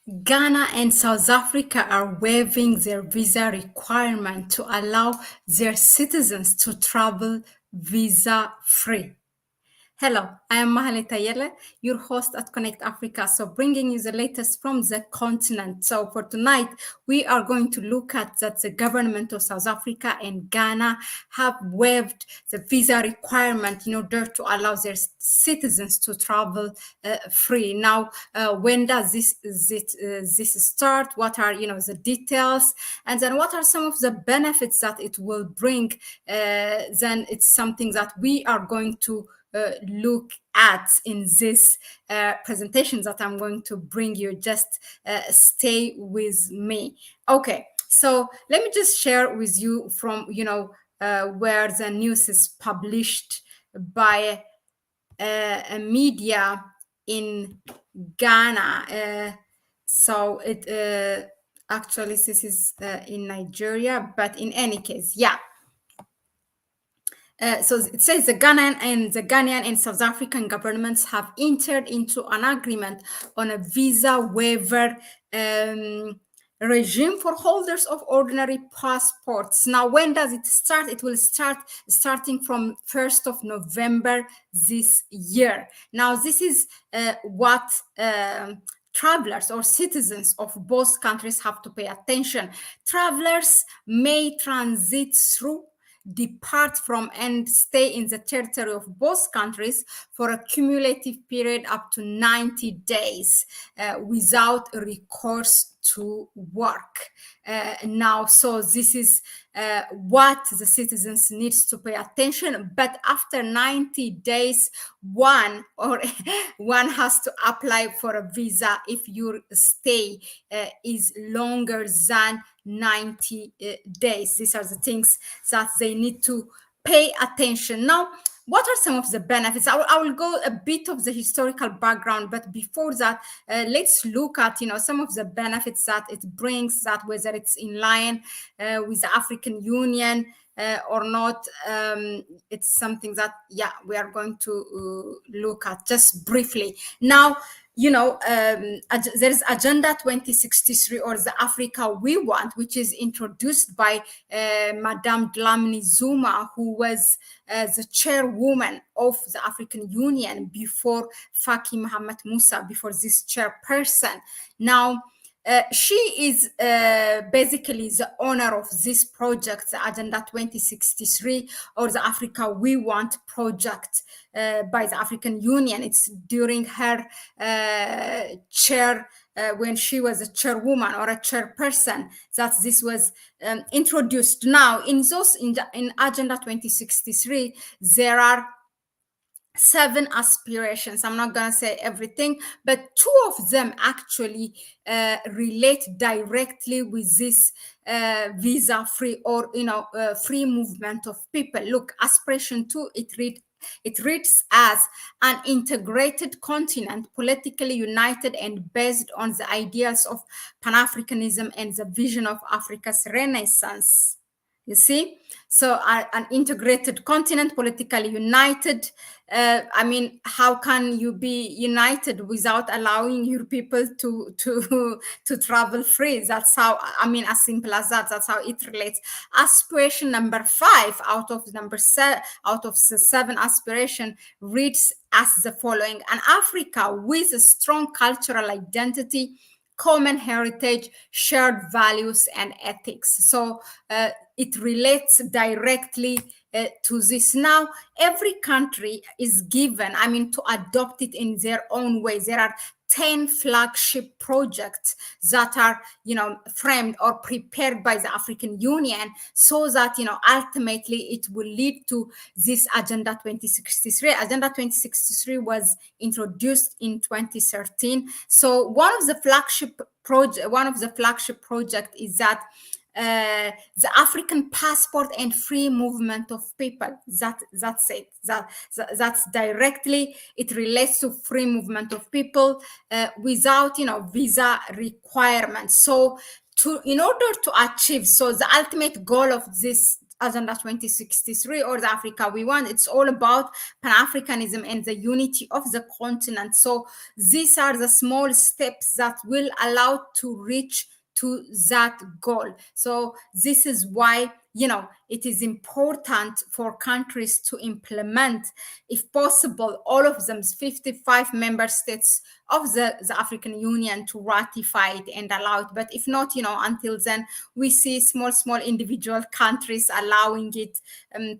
Ghana and South Africa are waiving their visa requirement to allow their citizens to travel visa free. Hello, I am Mahlet Ayele, your host at Connect Africa. So, bringing you the latest from the continent. So, for tonight, we are going to look at that the government of South Africa and Ghana have waived the visa requirement in order to allow their citizens to travel free. Now, when does this start? What are the details, and then what are some of the benefits that it will bring? Then it's something that we are going to look at in this presentation that I'm going to bring you. Just stay with me. Okay, so let me just share with you from where the news is published by a media in Ghana. So it actually this is in Nigeria, but in any case, yeah. So it says the Ghanaian and South African governments have entered into an agreement on a visa waiver regime for holders of ordinary passports. Now, when does it start? It will start starting from 1st of November this year. Now, this is what travelers or citizens of both countries have to pay attention. Travelers may transit through, depart from, and stay in the territory of both countries for a cumulative period up to 90 days without recourse to work. Now, so this is what the citizens needs to pay attention. But after 90 days, one has to apply for a visa if your stay is longer than 90 days. These are the things that they need to pay attention. Now, what are some of the benefits? I will go a bit of the historical background, but before that, let's look at some of the benefits that it brings, that whether it's in line with the African Union or not. It's something that we are going to look at just briefly. Now, there is Agenda 2063, or the Africa we want, which is introduced by Madame Dlamini Zuma, who was the chairwoman of the African Union before Faki Mahamat Musa, before this chairperson. Now, she is basically the owner of this project, the Agenda 2063, or the Africa We Want project by the African Union. It's during her chair, when she was a chairwoman or a chairperson, that this was introduced. Now, in Agenda 2063, there are 7 aspirations. I'm not going to say everything, but 2 of them actually relate directly with this visa free or free movement of people. Look, aspiration 2, it reads as an integrated continent, politically united and based on the ideals of Pan-Africanism and the vision of Africa's Renaissance. You see, so an integrated continent, politically united. I mean, how can you be united without allowing your people to travel free? That's how, I mean, as simple as that. That's how it relates. Aspiration number 5 out of the 7 aspiration reads as the following: an Africa with a strong cultural identity, common heritage, shared values, and ethics. So it relates directly to this. Now, every country is given, to adopt it in their own way. There are 10 flagship projects that are, framed or prepared by the African Union, so that, ultimately it will lead to this Agenda 2063. Agenda 2063 was introduced in 2013. So one of the flagship project is that the African passport and free movement of people. That's it. That's directly, it relates to free movement of people without visa requirements. So in order to achieve, so the ultimate goal of this Agenda 2063 or the Africa we want. It's all about Pan-Africanism and the unity of the continent. So these are the small steps that will allow to reach to that goal. So this is why, it is important for countries to implement, if possible, all of them, 55 member states of the African Union, to ratify it and allow it. But if not, until then, we see small individual countries allowing it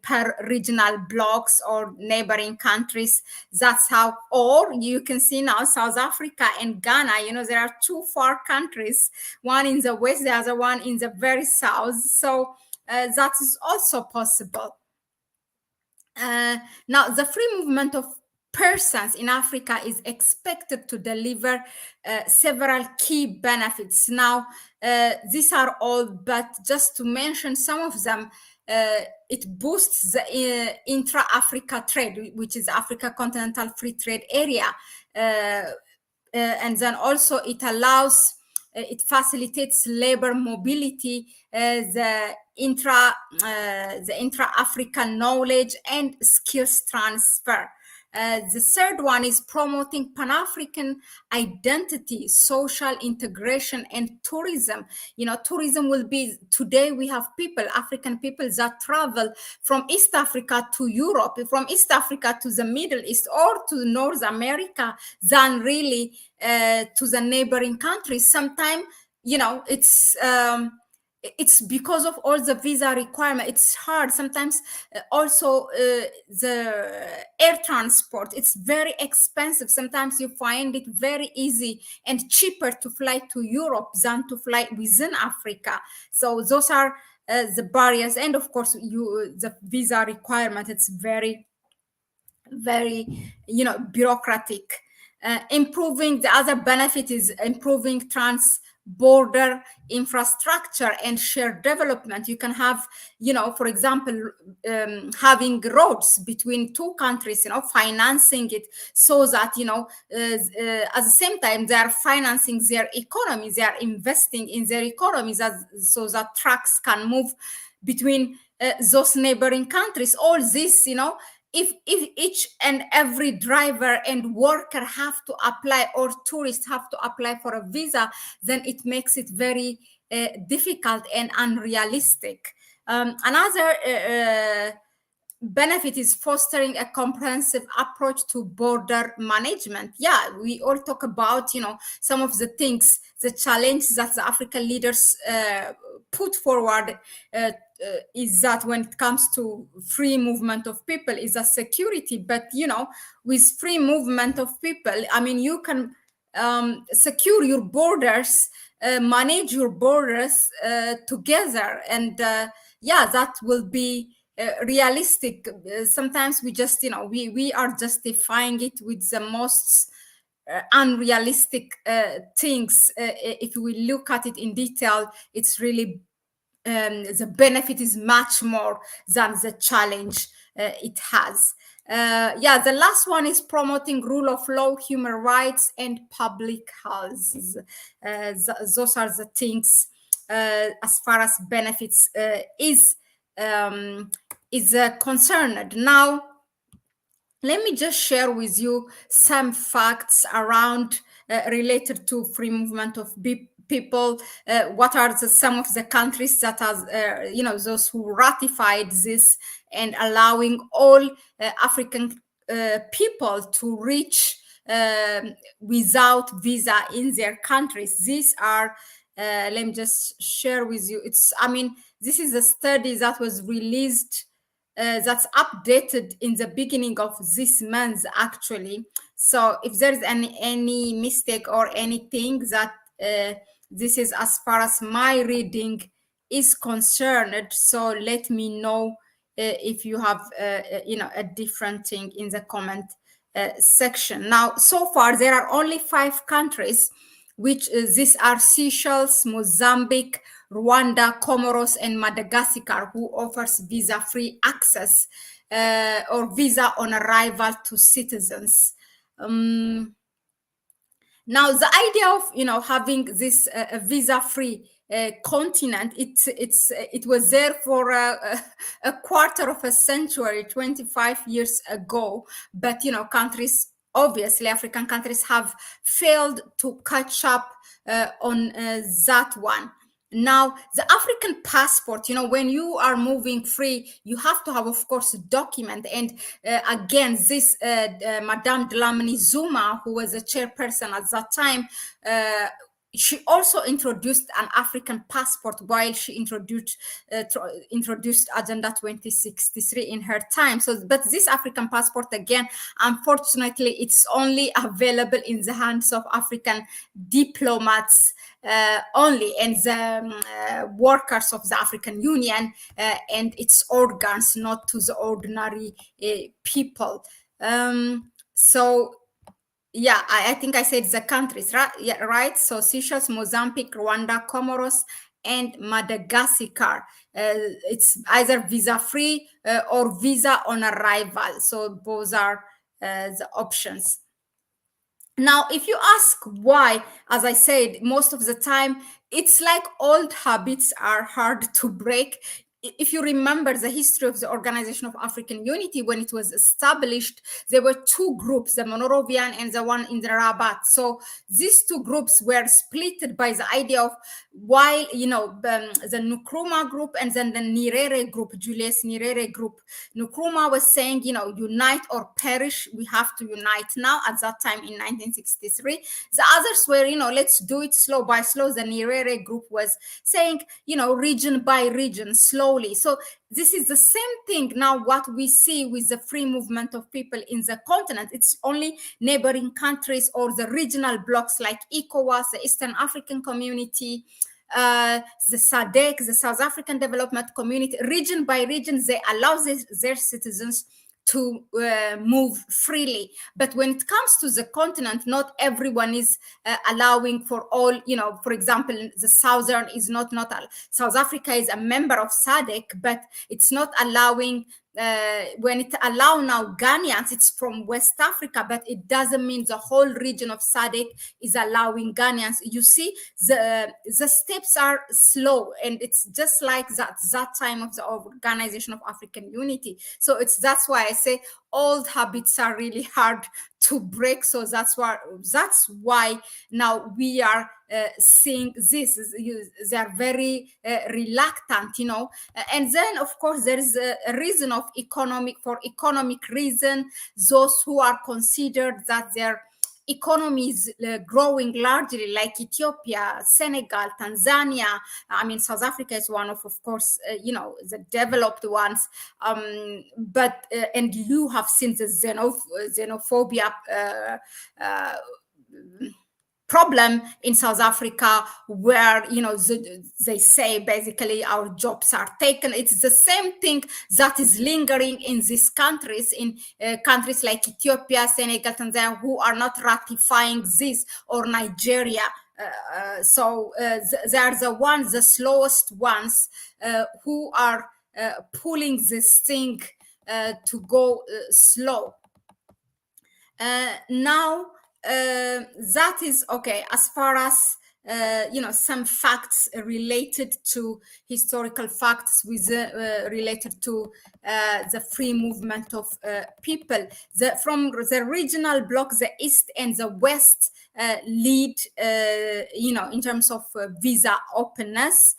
per regional blocks or neighboring countries. That's how, or you can see now South Africa and Ghana, there are two far countries, one in the west, the other one in the very south. So that is also possible. Now, the free movement of persons in Africa is expected to deliver several key benefits. Now, these are all, but just to mention some of them, it boosts the intra-Africa trade, which is Africa Continental Free Trade Area. And then also it allows, it facilitates labor mobility, the intra-African knowledge and skills transfer. The third one is promoting Pan-African identity, social integration, and tourism. Tourism will be, today we have people, African people, that travel from East Africa to Europe, from East Africa to the Middle East or to North America, than really to the neighboring countries. Sometimes, it's because of all the visa requirement. It's hard sometimes. Also, the air transport, it's very expensive. Sometimes you find it very easy and cheaper to fly to Europe than to fly within Africa. So those are the barriers. And of course, the visa requirement, it's very bureaucratic. Improving, the other benefit is improving trans-border infrastructure and shared development. You can have, for example, having roads between two countries, financing it so that, at the same time, they are financing their economies, they are investing in their economies so that trucks can move between those neighboring countries. All this, if each and every driver and worker have to apply, or tourists have to apply for a visa, then it makes it very difficult and unrealistic. Another benefit is fostering a comprehensive approach to border management. Yeah, we all talk about, some of the things, the challenge that the African leaders put forward is that when it comes to free movement of people is a security. But, with free movement of people, you can secure your borders, manage your borders together. And that will be realistic. Sometimes we just, we are justifying it with the most unrealistic things. If we look at it in detail, it's really the benefit is much more than the challenge it has. The last one is promoting rule of law, human rights, and public health. Those are the things as far as benefits is concerned. Now, let me just share with you some facts around related to free movement of people. What are some of the countries that has, those who ratified this and allowing all African people to reach without visa in their countries. These are, let me just share with you. This is a study that was released, that's updated in the beginning of this month, actually. So if there's any mistake or anything, that this is as far as my reading is concerned. So let me know if you have a different thing in the comment section. Now, so far there are only 5 countries, which these are Seychelles, Mozambique, Rwanda, Comoros, and Madagascar, who offers visa-free access or visa on arrival to citizens. Now, the idea of having this visa-free continent, it was there for a quarter of a century, 25 years ago. But countries, obviously, African countries have failed to catch up on that one. Now, the African passport, when you are moving free, you have to have, of course, a document. And again, this Madame Dlamini Zuma, who was a chairperson at that time, she also introduced an African passport while she introduced Agenda 2063 in her time. So, but this African passport, again, unfortunately, it's only available in the hands of African diplomats only, and the workers of the African Union and its organs, not to the ordinary people. So yeah, I think I said the countries, right? Yeah, right. So Seychelles, Mozambique, Rwanda, Comoros, and Madagascar. It's either visa-free or visa on arrival. So those are the options. Now, if you ask why, as I said, most of the time, it's like old habits are hard to break. If you remember the history of the Organization of African Unity, when it was established, there were two groups, the Monrovian and the one in the Rabat. So these two groups were split by the idea of, while, the Nkrumah group and then the Nyerere group, Julius Nyerere group. Nkrumah was saying, unite or perish. We have to unite now, at that time in 1963. The others were, let's do it slow by slow. The Nyerere group was saying, region by region, slowly. So this is the same thing now what we see with the free movement of people in the continent. It's only neighboring countries or the regional blocks like ECOWAS, the Eastern African Community, the SADC, the South African Development Community. Region by region, they allow their citizens to move freely. But when it comes to the continent, not everyone is allowing for all, for example, the Southern is not South Africa is a member of SADC, but it's not allowing, when it allow now Ghanaians, it's from West Africa, but it doesn't mean the whole region of SADC is allowing Ghanaians. You see, the steps are slow, and it's just like that time of the Organization of African Unity. So that's why I say old habits are really hard to break. So that's why now we are seeing this. They are very reluctant, and then of course there is a reason of economic reason. Those who are considered that their economy is growing largely, like Ethiopia, Senegal, Tanzania. I mean, South Africa is one of course, the developed ones. But and you have seen the xenophobia problem in South Africa, where they say basically our jobs are taken. It's the same thing that is lingering in these countries, in countries like Ethiopia, Senegal, Tanzania, who are not ratifying this, or Nigeria. So they are the slowest ones who are pulling this thing to go slow. Now, that is okay as far as some facts related to historical facts with related to the free movement of people. From the regional bloc, the East and the West lead, in terms of visa openness.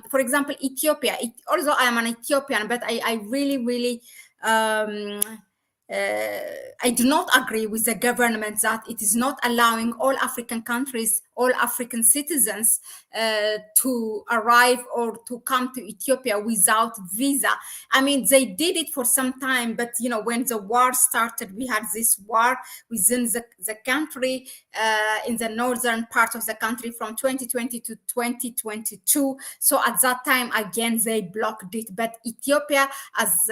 For example, Ethiopia. Although I am an Ethiopian, but I really I do not agree with the government that it is not allowing all African countries, all African citizens to arrive or to come to Ethiopia without visa. I mean, they did it for some time, but when the war started, we had this war within the country, in the northern part of the country from 2020 to 2022. So at that time, again, they blocked it. But Ethiopia, as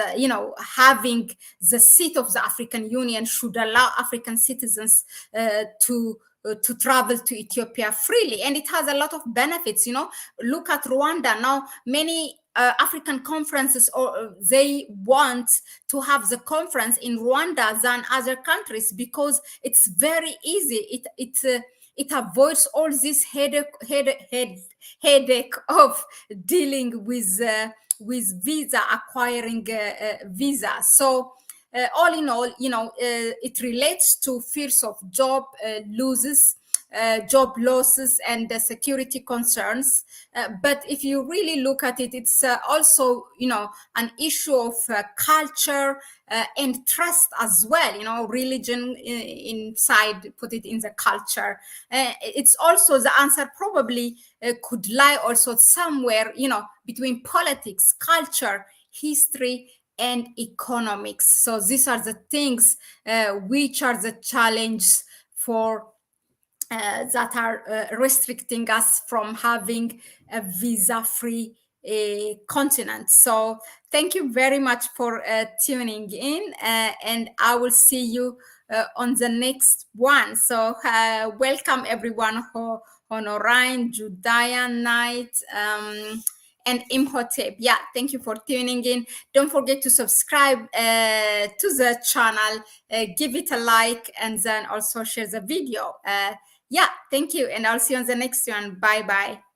having the seat of the African Union, should allow African citizens to travel to Ethiopia freely. And it has a lot of benefits. Look at Rwanda. Now, many African conferences, or they want to have the conference in Rwanda than other countries, because it's very easy. It it avoids all this headache of dealing with visa, acquiring visa. So all in all, it relates to fears of job losses and security concerns. But if you really look at it, it's also, an issue of culture and trust as well. Religion inside, put it in the culture. It's also the answer probably could lie also somewhere, between politics, culture, history, and economics. So these are the things which are the challenges for that are restricting us from having a visa-free continent. So thank you very much for tuning in, and I will see you on the next one. So welcome everyone, Honorine, Judayan Night, and Imhotep. Yeah, thank you for tuning in. Don't forget to subscribe to the channel, give it a like, and then also share the video. Yeah, thank you. And I'll see you on the next one. Bye-bye.